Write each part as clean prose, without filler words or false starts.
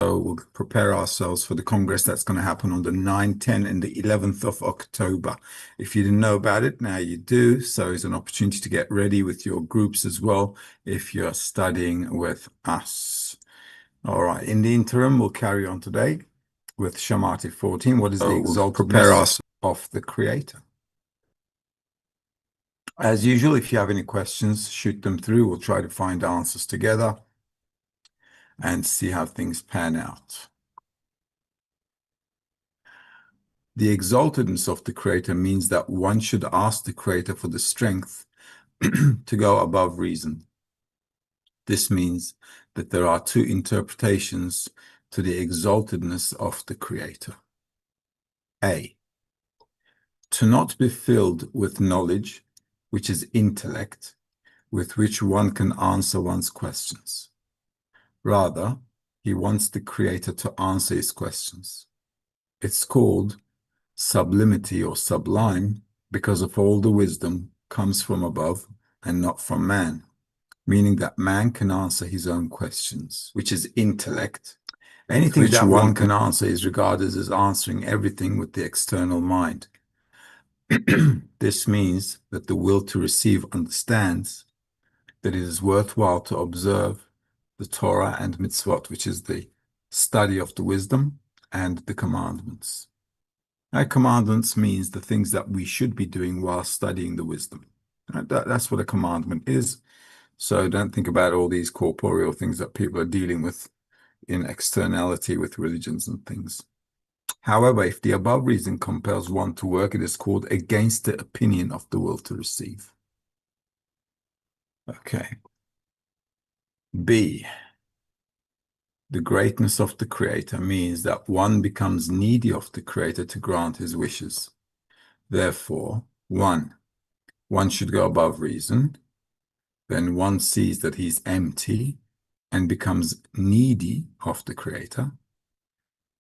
So we'll prepare ourselves for the Congress that's going to happen on the 9th, 10th, and the 11th of October. If you didn't know about it, now you do. So it's an opportunity to get ready with your groups as well if you're studying with us. All right. In the interim, we'll carry on today with Shamati 14. What is the exaltedness of the Creator? As usual, if you have any questions, shoot them through. We'll try to find answers together and see how things pan out. The exaltedness of the Creator means that one should ask the Creator for the strength to go above reason. This means that there are two interpretations to the exaltedness of the Creator. A, to not be filled with knowledge, which is intellect, with which one can answer one's questions. Rather, he wants the Creator to answer his questions. It's called sublimity or sublime because of all the wisdom comes from above and not from man, meaning that man can answer his own questions, which is intellect. Anything that one can answer is regarded as answering everything with the external mind. This means that the will to receive understands that it is worthwhile to observe the Torah and mitzvot, which is the study of the wisdom and the commandments. Commandments means the things that we should be doing while studying the wisdom. That's what a commandment is. So don't think about all these corporeal things that people are dealing with in externality with religions and things. However, if the above reason compels one to work, it is called against the opinion of the will to receive. Okay. B, the greatness of the Creator means that one becomes needy of the Creator to grant his wishes. Therefore, one should go above reason. Then one sees that he's empty and becomes needy of the Creator.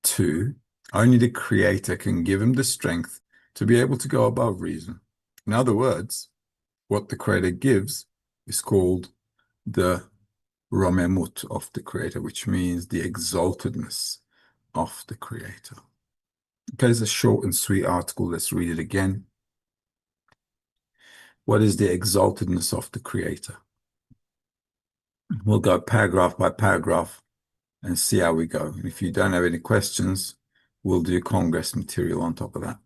2, only the Creator can give him the strength to be able to go above reason. In other words, what the Creator gives is called the romemut of the Creator, which means the exaltedness of the Creator. Okay, it's a short and sweet article. Let's read it again. What is the exaltedness of the Creator? We'll go paragraph by paragraph and see how we go. If you don't have any questions, we'll do Congress material on top of that.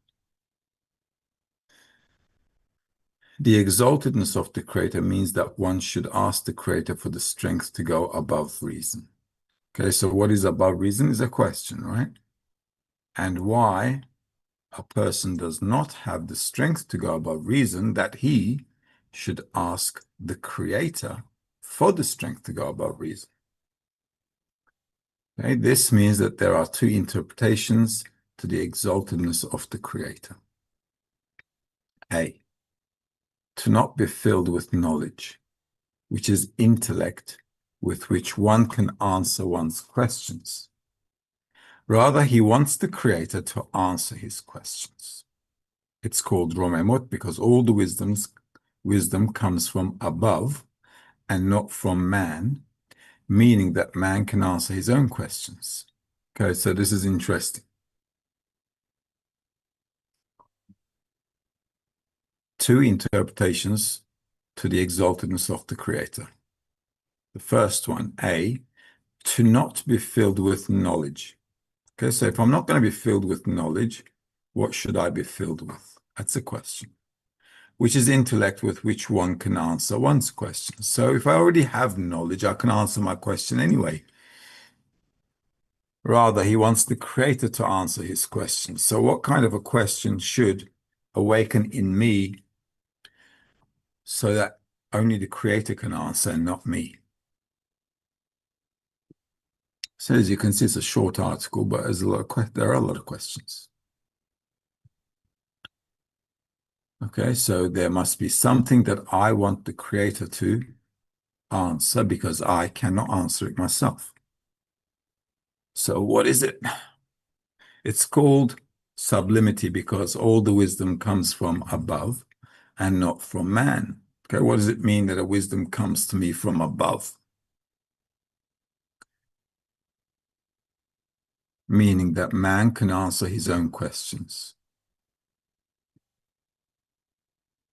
The exaltedness of the Creator means that one should ask the Creator for the strength to go above reason. Okay, so what is above reason is a question, right? And why a person does not have the strength to go above reason, that he should ask the Creator for the strength to go above reason. Okay, this means that there are two interpretations to the exaltedness of the Creator. A, to not be filled with knowledge, which is intellect with which one can answer one's questions. Rather, he wants the Creator to answer his questions. It's called romemut because all the wisdom comes from above and not from man, meaning that man can answer his own questions. Okay, so this is interesting. Two interpretations to the exaltedness of the Creator. The first one, A, to not be filled with knowledge. Okay, so if I'm not going to be filled with knowledge, what should I be filled with? That's a question. Which is intellect with which one can answer one's question. So if I already have knowledge, I can answer my question anyway. Rather, he wants the creator to answer his question. So what kind of a question should awaken in me so that only the creator can answer and not me? So as you can see, it's a short article, but there are a lot of questions. Okay, so there must be something that I want the creator to answer because I cannot answer it myself. So what is it? It's called sublimity because all the wisdom comes from above and not from man. Okay, what does it mean that a wisdom comes to me from above? Meaning that man can answer his own questions.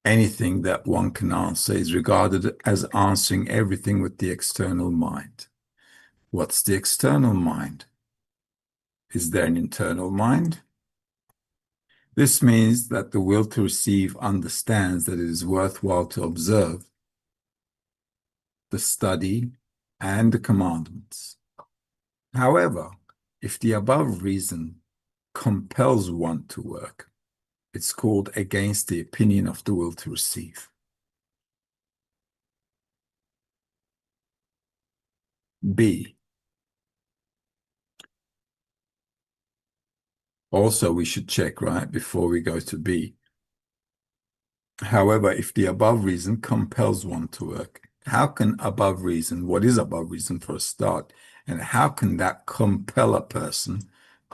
Anything that one can answer is regarded as answering everything with the external mind. What's the external mind? Is there an internal mind? This means that the will to receive understands that it is worthwhile to observe the study and the commandments. However, if the above reason compels one to work, it's called against the opinion of the will to receive. B. Also, we should check, right, before we go to B. However, if the above reason compels one to work, how can above reason, what is above reason for a start, and how can that compel a person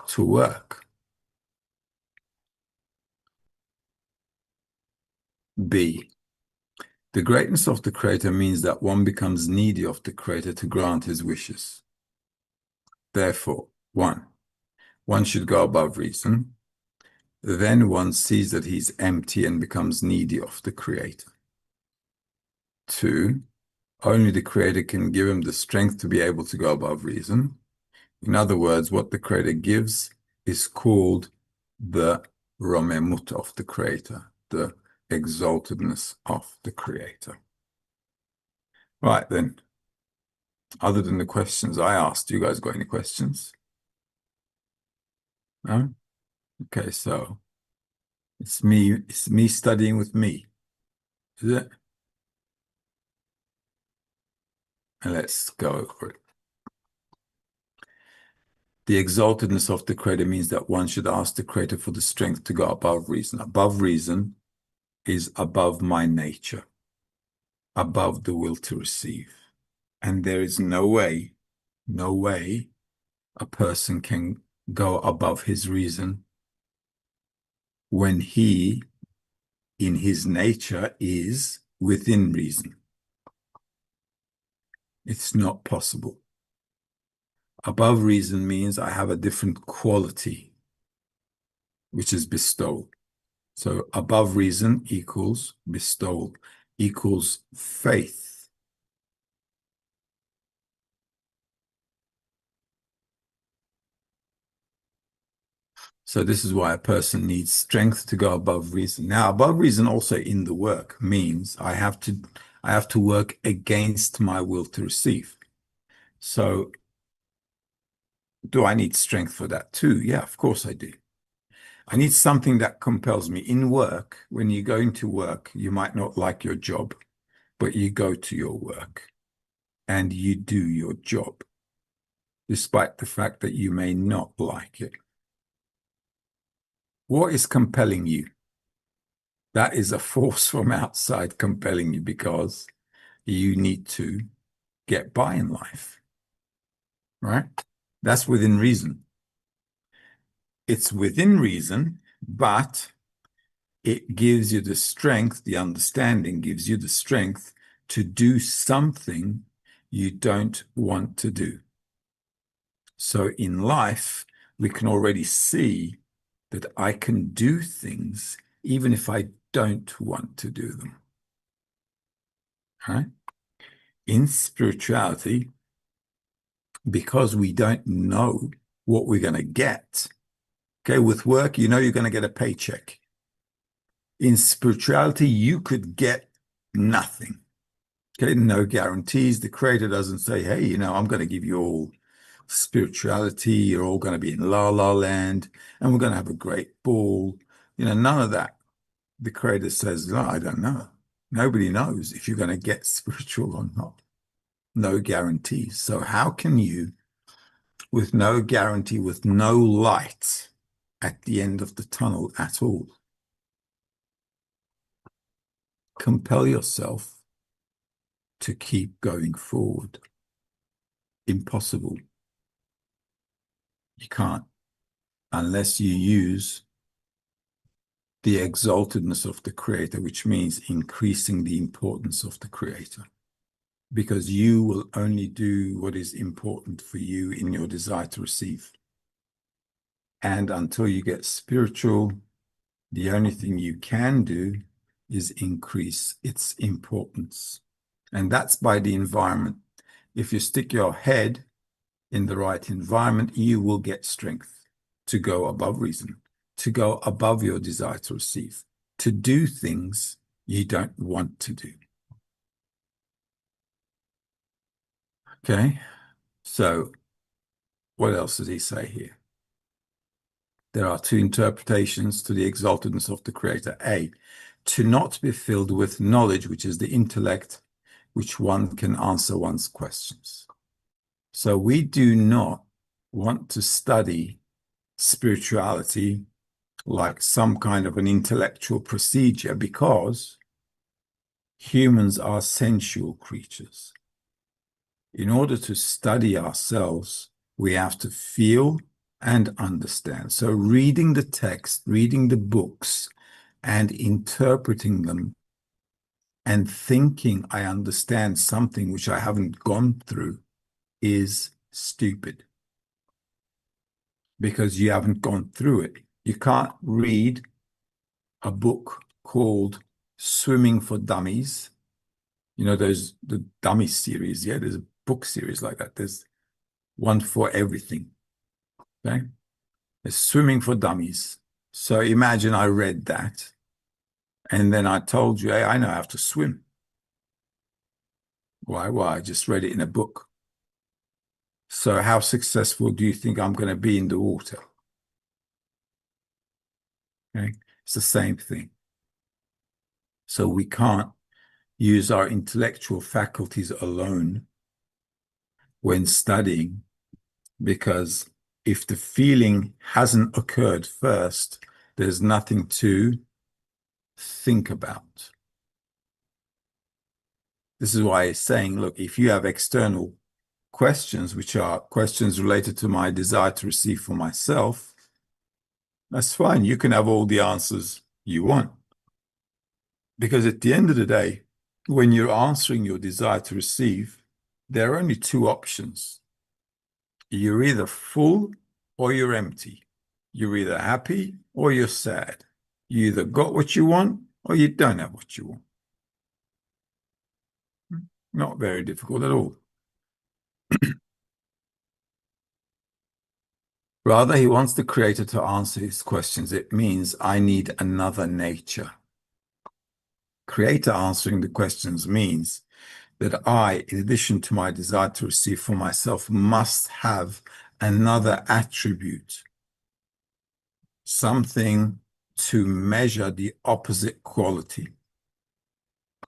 to work? B. The greatness of the creator means that one becomes needy of the creator to grant his wishes. Therefore, one should go above reason. Then one sees that he's empty and becomes needy of the creator. 2, only the creator can give him the strength to be able to go above reason. In other words, what the creator gives is called the romemut of the creator, the exaltedness of the creator. Right then, other than the questions I asked, you guys got any questions? No? Okay, so it's me studying with me, is it? And let's go over it. The exaltedness of the creator means that one should ask the creator for the strength to go above reason. Above reason is above my nature, above the will to receive. And there is no way a person can go above his reason when he, in his nature, is within reason. It's not possible. Above reason means I have a different quality, which is bestowal. So above reason equals bestowal, equals faith. So this is why a person needs strength to go above reason. Now, above reason also in the work means I have to work against my will to receive. So do I need strength for that too? Yeah, of course I do. I need something that compels me. In work, when you're going to work, you might not like your job, but you go to your work and you do your job, despite the fact that you may not like it. What is compelling you? That is a force from outside compelling you because you need to get by in life, right? That's within reason. It's within reason, but it gives you the strength, the understanding gives you the strength to do something you don't want to do. So in life, we can already see that I can do things even if I don't want to do them. Right? In spirituality, because we don't know what we're going to get. Okay, with work, you know you're going to get a paycheck. In spirituality, you could get nothing. Okay, no guarantees. The Creator doesn't say, hey, you know, I'm going to give you all spirituality. You're all going to be in la la land and we're going to have a great ball. You know, none of that. The Creator says, no, I don't know. Nobody knows if you're going to get spiritual or not. No guarantees. So how can you, with no guarantee, with no light at the end of the tunnel at all, compel yourself to keep going forward? Impossible. You can't, unless you use the exaltedness of the Creator, which means increasing the importance of the Creator. Because you will only do what is important for you in your desire to receive. And until you get spiritual, the only thing you can do is increase its importance. And that's by the environment. If you stick your head in the right environment, you will get strength to go above reason, to go above your desire to receive, to do things you don't want to do. Okay, so what else does he say here? There are two interpretations to the exaltedness of the Creator. A, to not be filled with knowledge, which is the intellect, which one can answer one's questions. So we do not want to study spirituality like some kind of an intellectual procedure, because humans are sensual creatures. In order to study ourselves, we have to feel and understand. So reading the text, reading the books, and interpreting them, and thinking I understand something which I haven't gone through, is stupid. Because you haven't gone through it. You can't read a book called Swimming for Dummies. You know, there's the dummy series. Yeah, there's a book series like that. There's one for everything. Okay, there's Swimming for Dummies. So imagine I read that and then I told you, hey, I know how to swim. Why? Well, I just read it in a book. So how successful do you think I'm going to be in the water? Okay, it's the same thing. So we can't use our intellectual faculties alone when studying, because if the feeling hasn't occurred first, there's nothing to think about. This is why he's saying, look, if you have external questions, which are questions related to my desire to receive for myself, that's fine. You can have all the answers you want. Because at the end of the day, when you're answering your desire to receive, there are only two options. You're either full or you're empty. You're either happy or you're sad. You either got what you want or you don't have what you want. Not very difficult at all. Rather, he wants the Creator to answer his questions. It means I need another nature. Creator answering the questions means that I, in addition to my desire to receive for myself, must have another attribute, something to measure the opposite quality.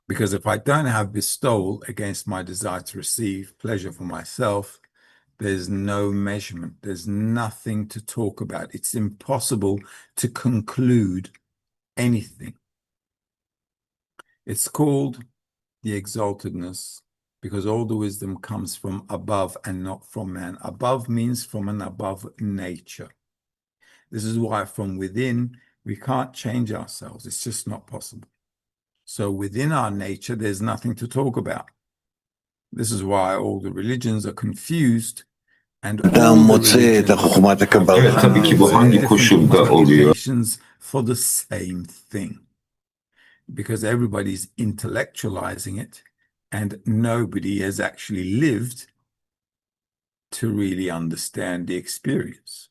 Because if I don't have bestowal against my desire to receive pleasure for myself, there's no measurement. There's nothing to talk about. It's impossible to conclude anything. It's called the exaltedness because all the wisdom comes from above and not from man. Above means from an above nature. This is why from within, we can't change ourselves. It's just not possible. So within our nature, there's nothing to talk about. This is why all the religions are confused and all the religions Evet, tabii ki bu hangi koşulda oluyor? for the same thing. Because everybody's intellectualizing it and nobody has actually lived to really understand the experience.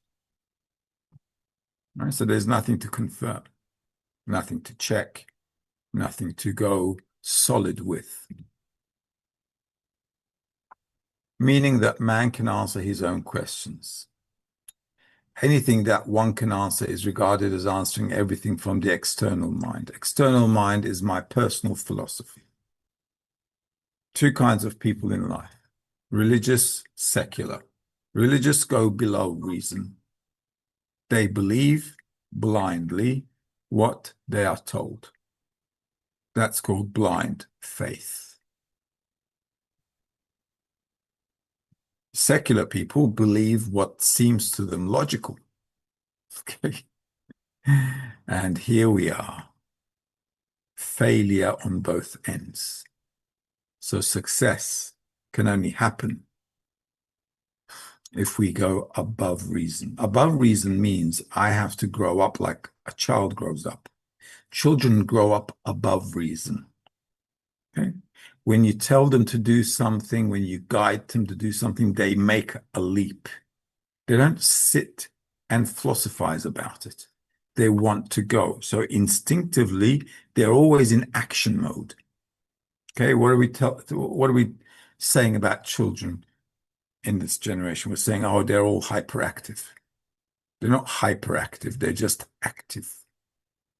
Right? So there's nothing to confirm, nothing to check, nothing to go solid with. Meaning that man can answer his own questions. Anything that one can answer is regarded as answering everything from the external mind. External mind is my personal philosophy. Two kinds of people in life: religious, secular. Religious go below reason. They believe blindly what they are told. That's called blind faith. Secular people believe what seems to them logical. Okay. And here we are. Failure on both ends. So success can only happen if we go above reason. Above reason means I have to grow up like a child grows up. Children grow up above reason. Okay? When you tell them to do something, when you guide them to do something, they make a leap. They don't sit and philosophize about it. They want to go. So instinctively, they're always in action mode. Okay, what are we saying about children in this generation? We're saying, oh, they're all hyperactive. They're not hyperactive, they're just active.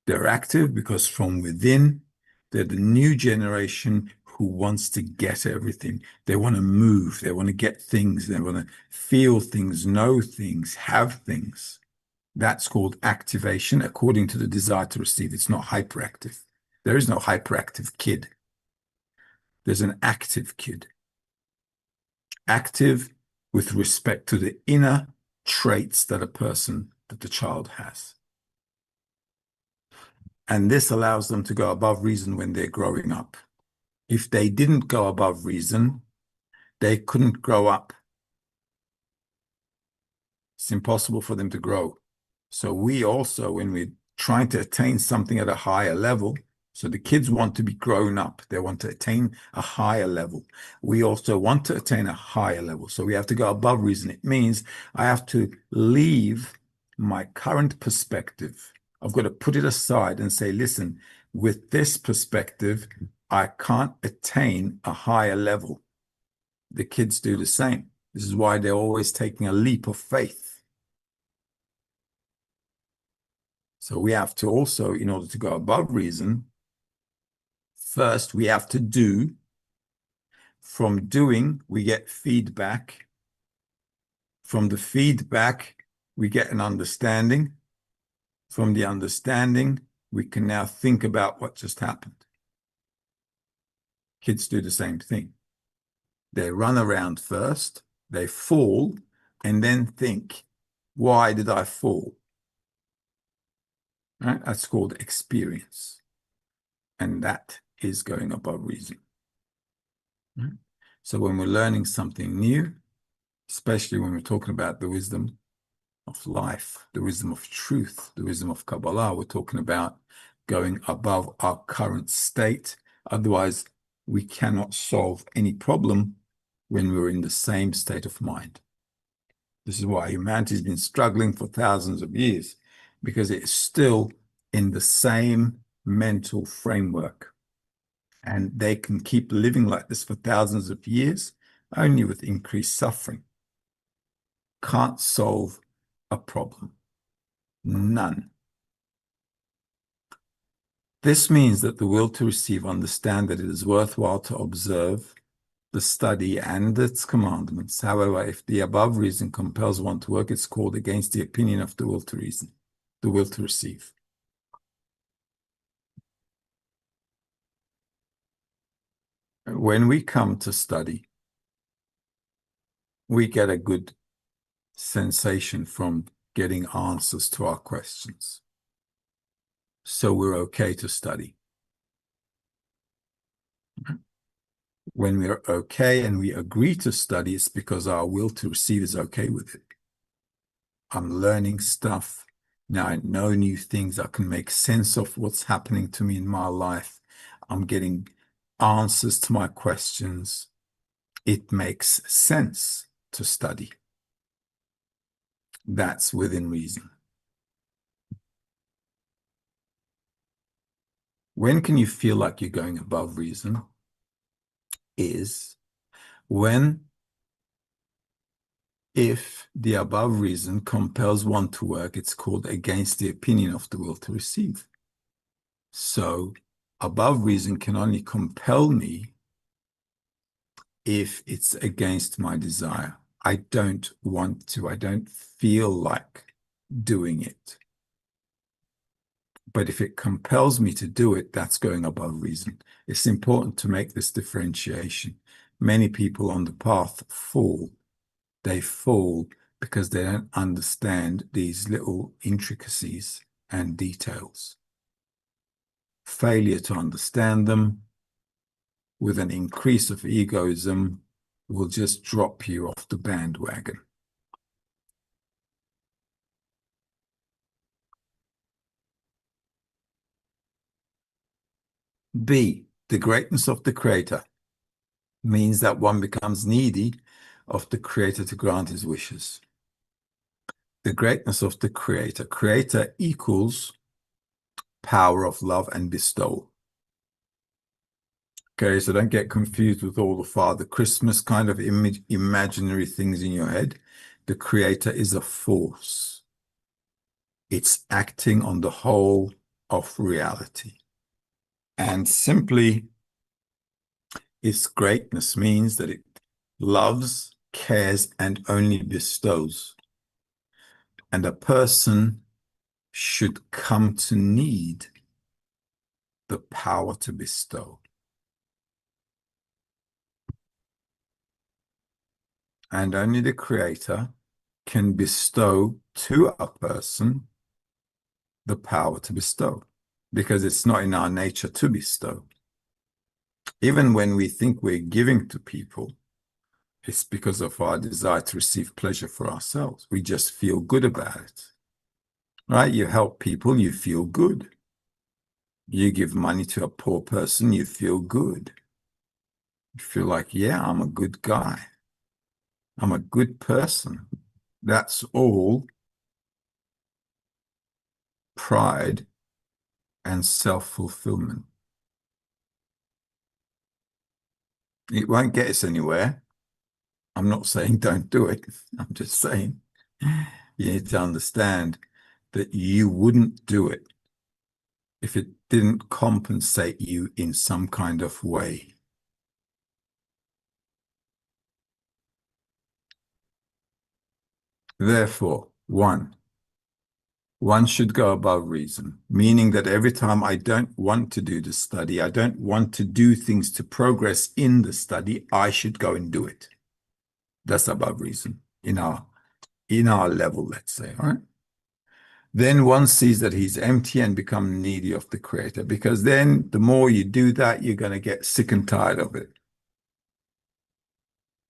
They're active because from within, they're the new generation who wants to get everything. They want to move, they want to get things, they want to feel things, know things, have things. That's called activation according to the desire to receive. It's not hyperactive. There is no hyperactive kid. There's an active kid. Active with respect to the inner traits that the child has. And this allows them to go above reason when they're growing up. If they didn't go above reason, they couldn't grow up. It's impossible for them to grow. So we also, when we're trying to attain something at a higher level, so the kids want to be grown up. They want to attain a higher level. We also want to attain a higher level. So we have to go above reason. It means I have to leave my current perspective. I've got to put it aside and say, listen, with this perspective, I can't attain a higher level. The kids do the same. This is why they're always taking a leap of faith. So we have to also, in order to go above reason, first we have to do. From doing, we get feedback. From the feedback, we get an understanding. From the understanding, we can now think about what just happened. Kids do the same thing. They run around first, they fall, and then think, why did I fall? Right? That's called experience. And that is going above reason. Right? So when we're learning something new, especially when we're talking about the wisdom of life, the wisdom of truth, the wisdom of Kabbalah, we're talking about going above our current state. Otherwise, we cannot solve any problem when we're in the same state of mind. This is why humanity has been struggling for thousands of years, because it is still in the same mental framework. And they can keep living like this for thousands of years, only with increased suffering. Can't solve a problem. None. This means that the will to receive understand that it is worthwhile to observe the study and its commandments. However, if the above reason compels one to work, it's called against the opinion of the will to reason, the will to receive. When we come to study, we get a good sensation from getting answers to our questions. So we're okay to study. When we're okay and we agree to study, it's because our will to receive is okay with it. I'm learning stuff. Now I know new things. I can make sense of what's happening to me in my life. I'm getting answers to my questions. It makes sense to study. That's within reason. When can you feel like you're going above reason? Is when, if the above reason compels one to work, it's called against the opinion of the will to receive. So above reason can only compel me if it's against my desire. I don't want to, I don't feel like doing it. But if it compels me to do it, that's going above reason. It's important to make this differentiation. Many people on the path fall. They fall because they don't understand these little intricacies and details. Failure to understand them with an increase of egoism will just drop you off the bandwagon. B, the greatness of the Creator means that one becomes needy of the Creator to grant his wishes. The greatness of the Creator. Creator equals power of love and bestow. Okay, so don't get confused with all the Father Christmas kind of imaginary things in your head. The Creator is a force. It's acting on the whole of reality. And simply, its greatness means that it loves, cares, and only bestows. And a person should come to need the power to bestow. And only the Creator can bestow to a person the power to bestow, because it's not in our nature to bestow. Even when we think we're giving to people, it's because of our desire to receive pleasure for ourselves. We just feel good about it, right? You help people, you feel good. You give money to a poor person, you feel good. You feel like, yeah, I'm a good guy. I'm a good person. That's all pride and self-fulfillment. It won't get us anywhere. I'm not saying don't do it. I'm just saying you need to understand that you wouldn't do it if it didn't compensate you in some kind of way. Therefore, one should go above reason, meaning that every time I don't want to do the study, I don't want to do things to progress in the study, I should go and do it. That's above reason in our level, let's say, all right? Then one sees that he's empty and become needy of the Creator, because then the more you do that, you're going to get sick and tired of it.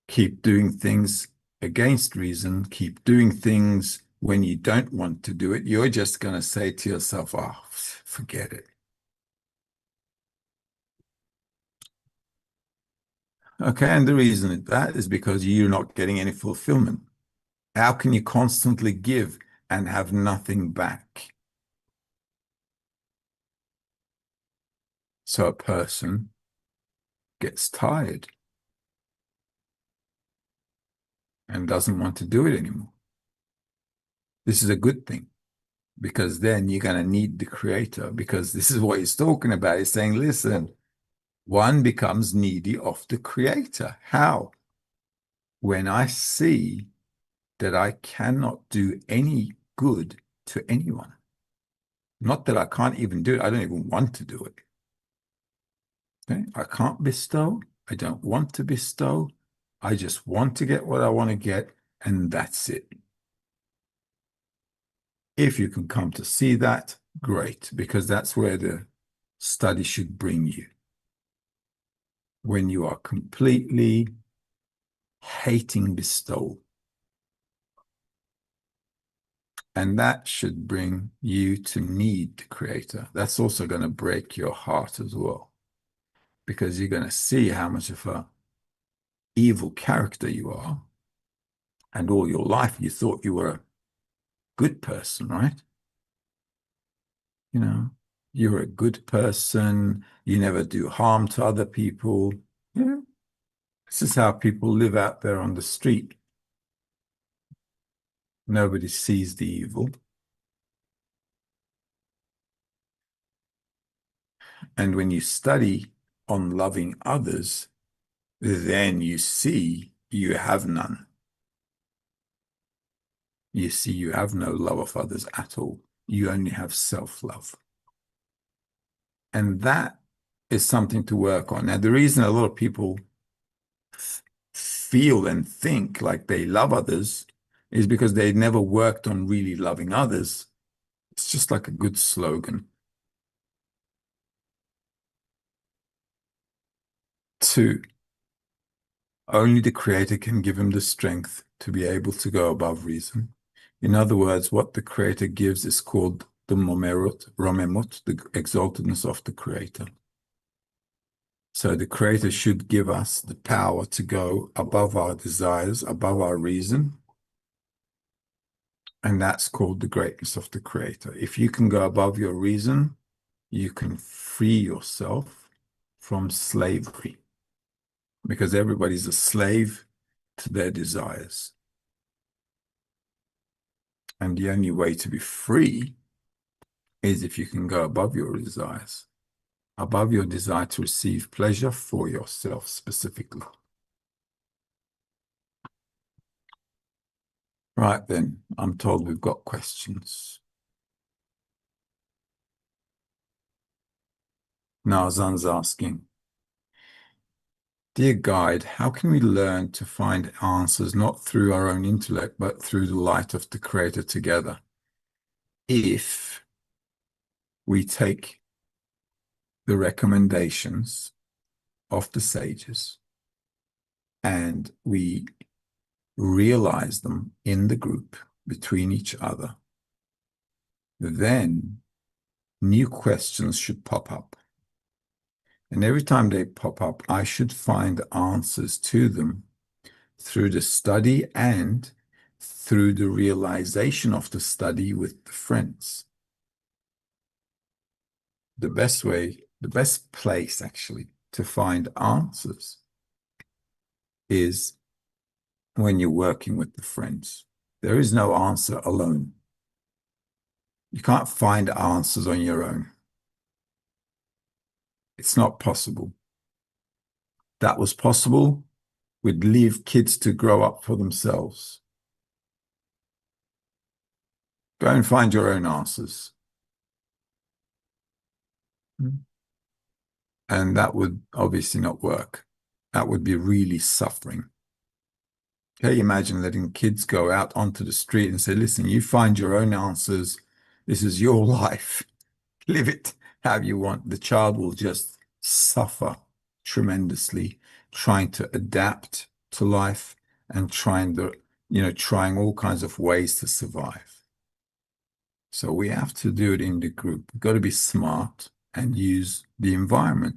Keep doing things against reason, keep doing things when you don't want to do it, you're just going to say to yourself, oh, forget it. Okay, and the reason that is because you're not getting any fulfillment. How can you constantly give and have nothing back? So a person gets tired and doesn't want to do it anymore. This is a good thing, because then you're going to need the Creator, because this is what he's talking about. He's saying, listen, one becomes needy of the Creator. How? When I see that I cannot do any good to anyone. Not that I can't even do it. I don't even want to do it. Okay? I can't bestow. I don't want to bestow. I just want to get what I want to get, and that's it. If you can come to see that, great, because that's where the study should bring you. When you are completely hating bestowal. And that should bring you to need the Creator. That's also going to break your heart as well, because you're going to see how much of a evil character you are And all your life you thought you were a good person, right? You know, you're a good person. You never do harm to other people. Yeah. This is how people live out there on the street. Nobody sees the evil. And when you study on loving others, then you see you have none. You see you have no love of others at all. You only have self-love. And that is something to work on. Now, the reason a lot of people feel and think like they love others is because they never worked on really loving others. It's just like a good slogan. 2, only the Creator can give him the strength to be able to go above reason. In other words, what the Creator gives is called the Romemut, the exaltedness of the Creator. So the Creator should give us the power to go above our desires, above our reason. And that's called the greatness of the Creator. If you can go above your reason, you can free yourself from slavery. Because everybody's a slave to their desires. And the only way to be free is if you can go above your desires, above your desire to receive pleasure for yourself specifically. Right then, I'm told we've got questions. Narzan's asking, dear guide, how can we learn to find answers not through our own intellect, but through the light of the Creator together? If we take the recommendations of the sages and we realize them in the group between each other, then new questions should pop up. And every time they pop up, I should find answers to them through the study and through the realization of the study with the friends. The best way, the best place actually to find answers is when you're working with the friends. There is no answer alone. You can't find answers on your own. It's not possible. That was possible, we'd leave kids to grow up for themselves. Go and find your own answers. And that would obviously not work. That would be really suffering. Can you imagine letting kids go out onto the street and say, listen, you find your own answers. This is your life. Live it how you want. The child will just suffer tremendously trying to adapt to life and trying all kinds of ways to survive. So we have to do it in the group. We've got to be smart and use the environment.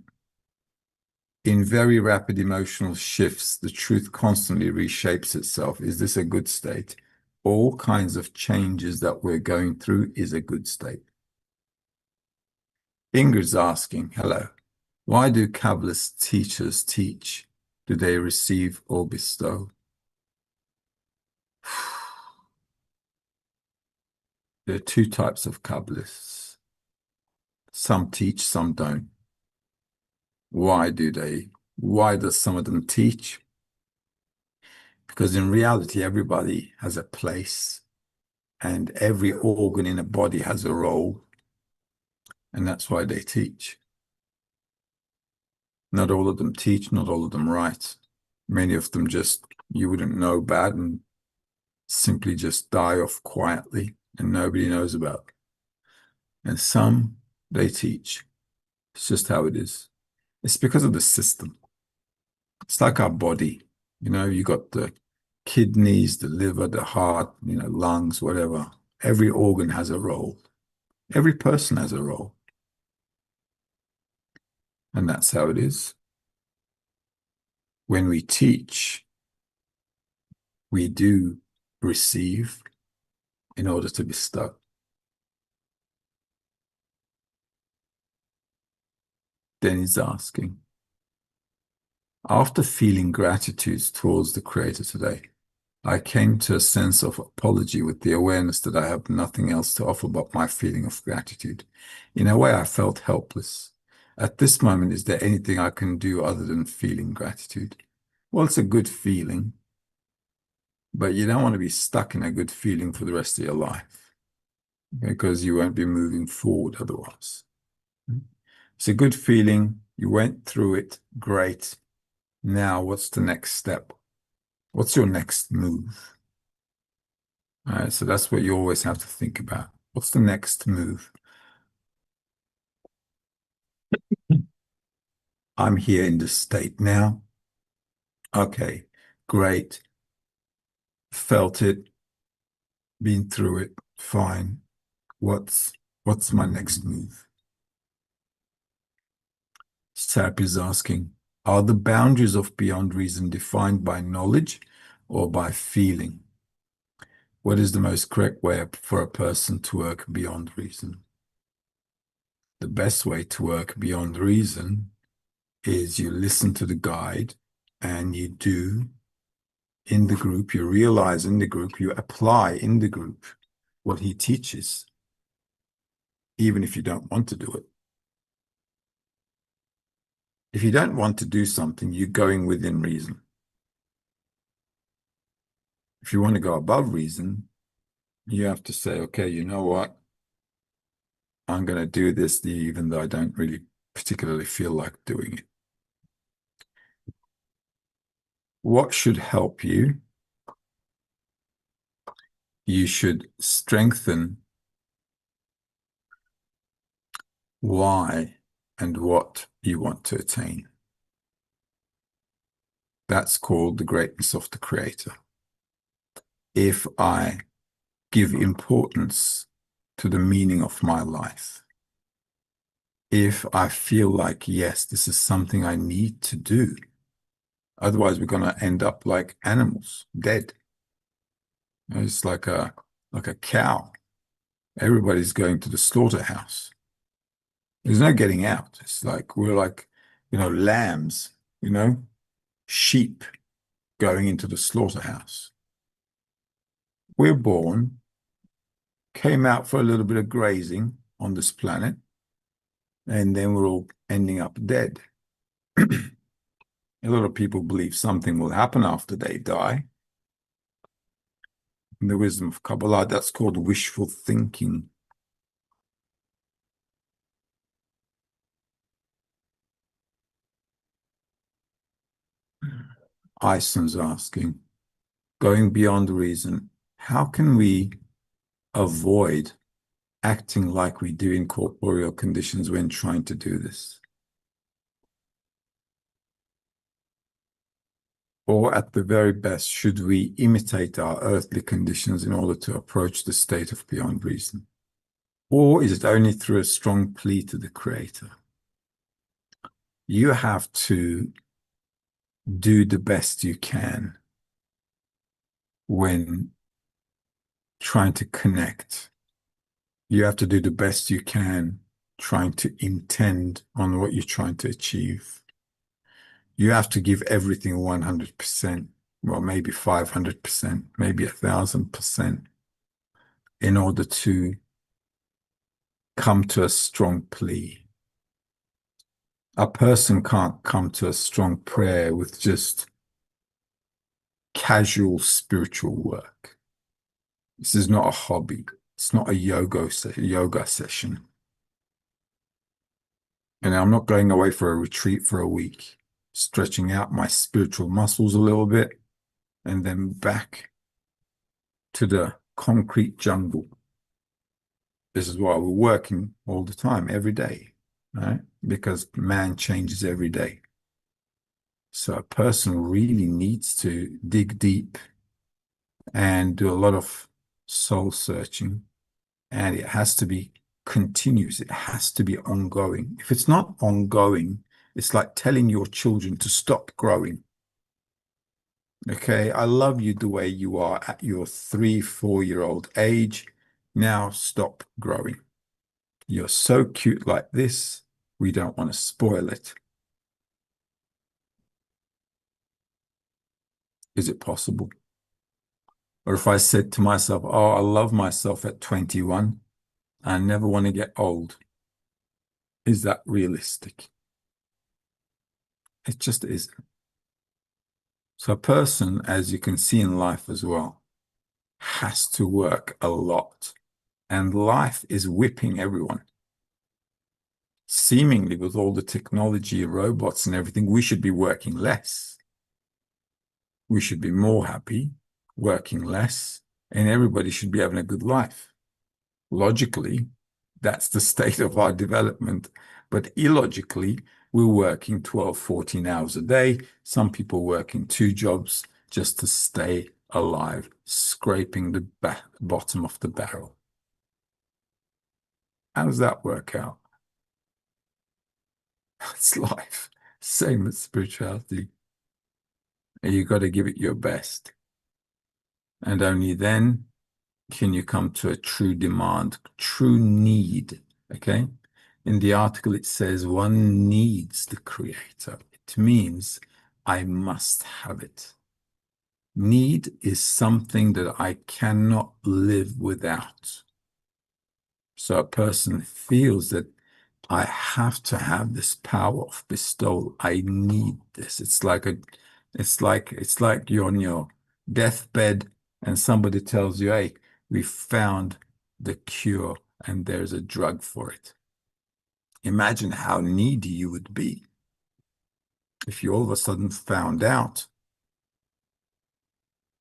In very rapid emotional shifts, the truth constantly reshapes itself. Is this a good state? All kinds of changes that we're going through is a good state. Ingrid's asking, hello, why do Kabbalist teachers teach? Do they receive or bestow? There are 2 types of Kabbalists. Some teach, some don't. Why do they? Why does some of them teach? Because in reality, everybody has a place and every organ in a body has a role. And that's why they teach. Not all of them teach, not all of them write. Many of them just, you wouldn't know about and simply just die off quietly and nobody knows about. And some, they teach. It's just how it is. It's because of the system. It's like our body. You got the kidneys, the liver, the heart, lungs, whatever. Every organ has a role. Every person has a role. And that's how it is. When we teach, we do receive in order to bestow. Then he's asking, after feeling gratitude towards the Creator today, I came to a sense of apology with the awareness that I have nothing else to offer but my feeling of gratitude. In a way, I felt helpless. At this moment, is there anything I can do other than feeling gratitude? Well, it's a good feeling, but you don't want to be stuck in a good feeling for the rest of your life because you won't be moving forward otherwise. It's a good feeling. You went through it. Great. Now, what's the next step? What's your next move? All right, so that's what you always have to think about. What's the next move? I'm here in this state now. Okay, great. Felt it, been through it, fine. What's my next move? Sap is asking, are the boundaries of beyond reason defined by knowledge or by feeling? What is the most correct way for a person to work beyond reason? The best way to work beyond reason is you listen to the guide and you do in the group, you realize in the group, you apply in the group what he teaches, even if you don't want to do it. If you don't want to do something, you're going within reason. If you want to go above reason, you have to say, okay, you know what? I'm going to do this even though I don't really particularly feel like doing it. What should help you? You should strengthen why and what you want to attain. That's called the greatness of the Creator. If I give importance to the meaning of my life, if I feel like, yes, this is something I need to do, otherwise we're going to end up like animals, dead. It's like a cow. Everybody's going to the slaughterhouse. There's no getting out. It's like we're like, lambs, sheep going into the slaughterhouse. We're born, came out for a little bit of grazing on this planet, and then we're all ending up dead. A lot of people believe something will happen after they die. In the wisdom of Kabbalah, that's called wishful thinking. Ison's asking, going beyond reason, how can we avoid acting like we do in corporeal conditions when trying to do this? Or at the very best, should we imitate our earthly conditions in order to approach the state of beyond reason? Or is it only through a strong plea to the Creator? You have to do the best you can when trying to connect. You have to do the best you can trying to intend on what you're trying to achieve. You have to give everything 100%, well, maybe 500%, maybe 1,000% in order to come to a strong plea. A person can't come to a strong prayer with just casual spiritual work. This is not a hobby. It's not a yoga session. And I'm not going away for a retreat for a week, stretching out my spiritual muscles a little bit, and then back to the concrete jungle. This is why we're working all the time, every day, right? Because man changes every day. So a person really needs to dig deep and do a lot of soul searching. And it has to be continuous. It has to be ongoing. If it's not ongoing, it's like telling your children to stop growing. Okay, I love you the way you are at your 3, 4-year-old age. Now stop growing. You're so cute like this. We don't want to spoil it. Is it possible? Or if I said to myself, oh, I love myself at 21, I never want to get old. Is that realistic? It just isn't. So a person, as you can see in life as well, has to work a lot. And life is whipping everyone. Seemingly, with all the technology, robots and everything, we should be working less. We should be more happy, working less, and everybody should be having a good life. Logically, that's the state of our development. But illogically, we're working 12, 14 hours a day. Some people working 2 jobs just to stay alive, scraping the bottom of the barrel. How does that work out? That's life. Same with spirituality. You got to give it your best. And only then can you come to a true demand, true need. Okay? In the article, it says one needs the creator. It means I must have it. Need is something that I cannot live without. So a person feels that I have to have this power of bestowal. I need this. It's like you're on your deathbed and somebody tells you, hey, we found the cure and there's a drug for it. Imagine how needy you would be if you all of a sudden found out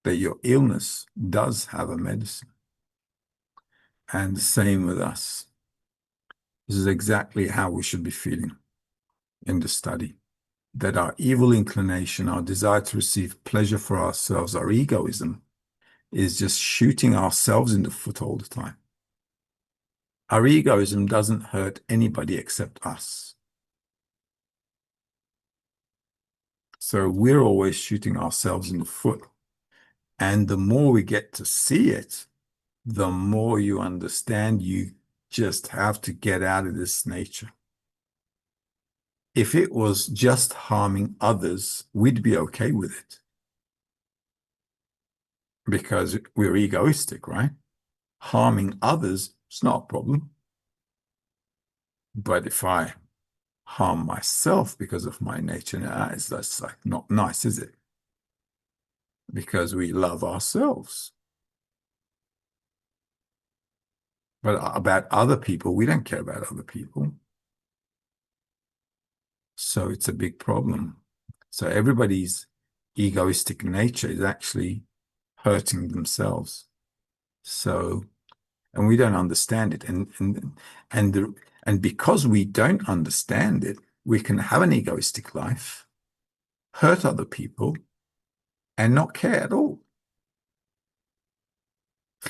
that your illness does have a medicine. And the same with us. This is exactly how we should be feeling in the study. That our evil inclination, our desire to receive pleasure for ourselves, our egoism, is just shooting ourselves in the foot all the time. Our egoism doesn't hurt anybody except us. So we're always shooting ourselves in the foot. And the more we get to see it, the more you understand you just have to get out of this nature. If it was just harming others, we'd be okay with it. Because we're egoistic, right? Harming others, it's not a problem. But if I harm myself because of my nature, that's like not nice, is it? Because we love ourselves. But about other people, we don't care about other people. So it's a big problem. So everybody's egoistic nature is actually hurting themselves. So, and we don't understand it. And because we don't understand it, we can have an egoistic life, hurt other people, and not care at all.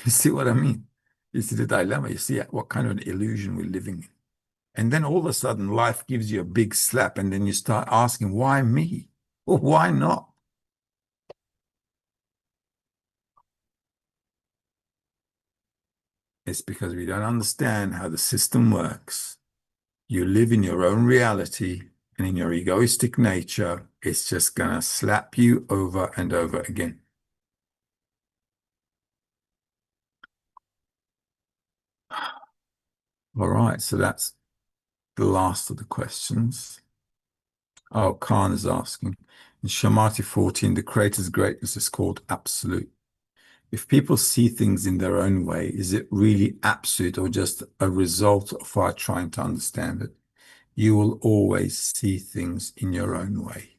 You see what I mean? You see the dilemma. You see what kind of an illusion we're living in. And then all of a sudden, life gives you a big slap, and then you start asking, why me? Or why not? It's because we don't understand how the system works. You live in your own reality, and in your egoistic nature, it's just going to slap you over and over again. All right, so that's the last of the questions. Oh, Khan is asking, in Shamati 14, the Creator's greatness is called absolute. If people see things in their own way, is it really absolute or just a result of our trying to understand it? You will always see things in your own way.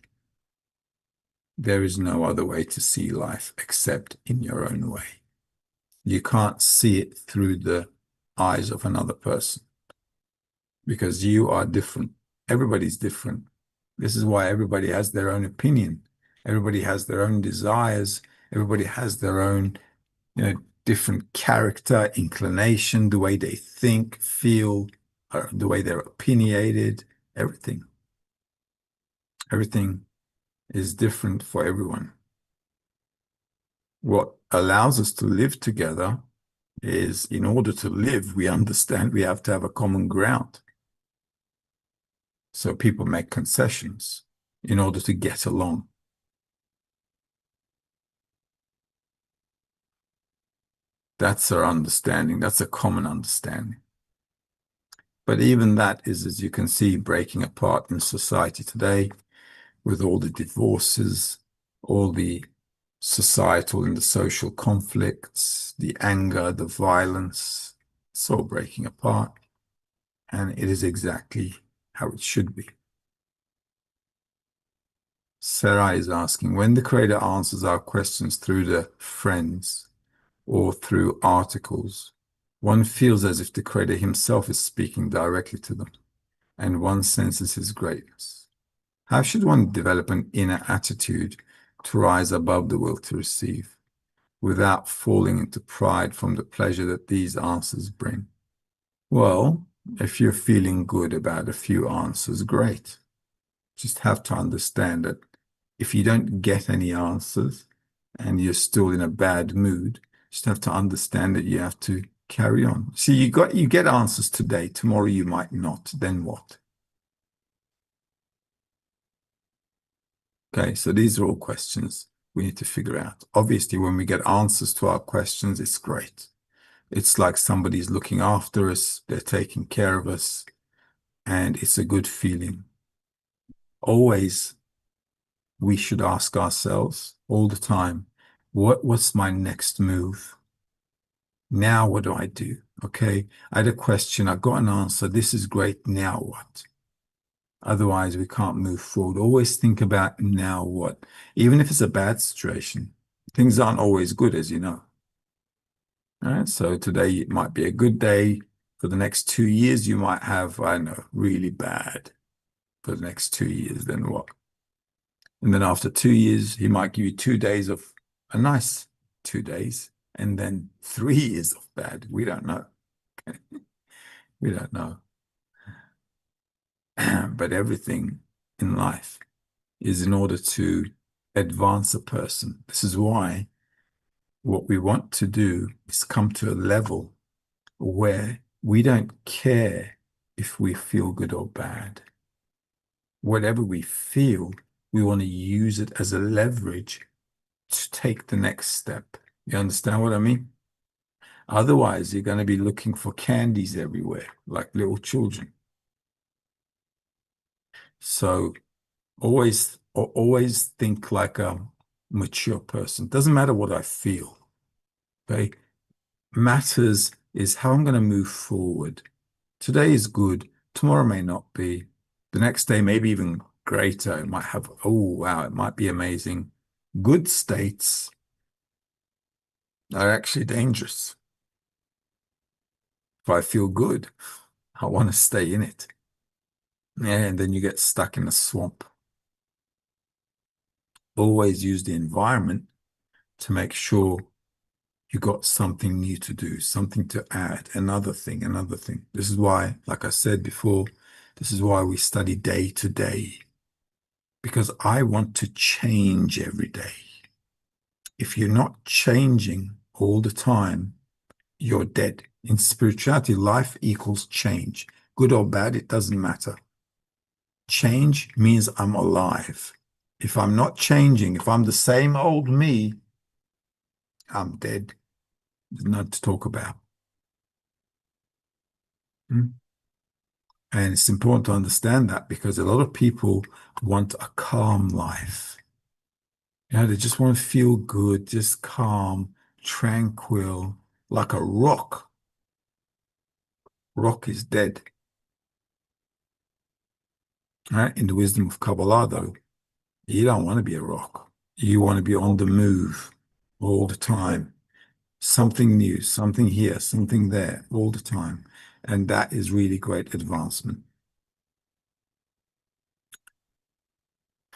There is no other way to see life except in your own way. You can't see it through the eyes of another person because you are different. Everybody's different. This is why everybody has their own opinion. Everybody has their own desires. Everybody has their own, different character, inclination, the way they think, feel, the way they're opinionated, everything. Everything is different for everyone. What allows us to live together is, in order to live, we understand we have to have a common ground. So people make concessions in order to get along. That's our understanding. That's a common understanding. But even that is, as you can see, breaking apart in society today with all the divorces, all the societal and the social conflicts, the anger, the violence. It's all breaking apart. And it is exactly how it should be. Sarah is asking, when the Creator answers our questions through the friends or through articles, one feels as if the Creator himself is speaking directly to them, and one senses his greatness. How should one develop an inner attitude to rise above the will to receive, without falling into pride from the pleasure that these answers bring? Well, if you're feeling good about a few answers, great. Just have to understand that if you don't get any answers and you're still in a bad mood, just have to understand that you have to carry on. See, you get answers today, tomorrow you might not. Then what? Okay, so these are all questions we need to figure out. Obviously, when we get answers to our questions, it's great. It's like somebody's looking after us, they're taking care of us, and it's a good feeling. Always, we should ask ourselves all the time, what's my next move? Now, what do I do? Okay, I had a question, I got an answer, this is great, now what? Otherwise, we can't move forward. Always think about now what? Even if it's a bad situation, things aren't always good, as you know. All right, so today it might be a good day. For the next 2 years, you might have, I don't know, really bad for the next 2 years. Then what? And then after 2 years, he might give you 2 days of a nice 2 days, and then 3 years of bad. We don't know. We don't know. But everything in life is in order to advance a person. This is why what we want to do is come to a level where we don't care if we feel good or bad. Whatever we feel, we want to use it as a leverage to take the next step. You understand what I mean? Otherwise, you're going to be looking for candies everywhere, like little children. So always think like a mature person. Doesn't matter what I feel. Okay? Matters is how I'm going to move forward. Today is good. Tomorrow may not be. The next day may be even greater. It might have, oh, wow, it might be amazing. Good states are actually dangerous. If I feel good, I want to stay in it. And then you get stuck in a swamp. Always use the environment to make sure you got something new to do, something to add, another thing, another thing. This is why, like I said before, this is why we study day to day, because I want to change every day. If you're not changing all the time, you're dead. In spirituality, life equals change. Good or bad, it doesn't matter. Change means I'm alive. If I'm not changing, if I'm the same old me, I'm dead. There's nothing to talk about. And it's important to understand that because a lot of people want a calm life. You know, they just want to feel good, just calm, tranquil, like a rock. Rock is dead. Right? In the wisdom of Kabbalah, though, you don't want to be a rock. You want to be on the move all the time. Something new, something here, something there, all the time. And that is really great advancement.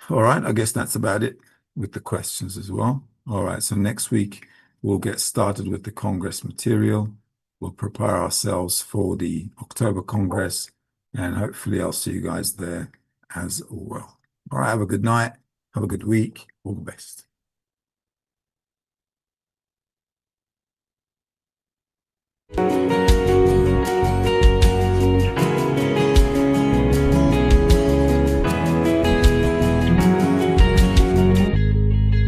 All right, I guess that's about it with the questions as well. All right, so next week we'll get started with the Congress material. We'll prepare ourselves for the October Congress, and hopefully I'll see you guys there as well. All right, have a good night, have a good week, all the best.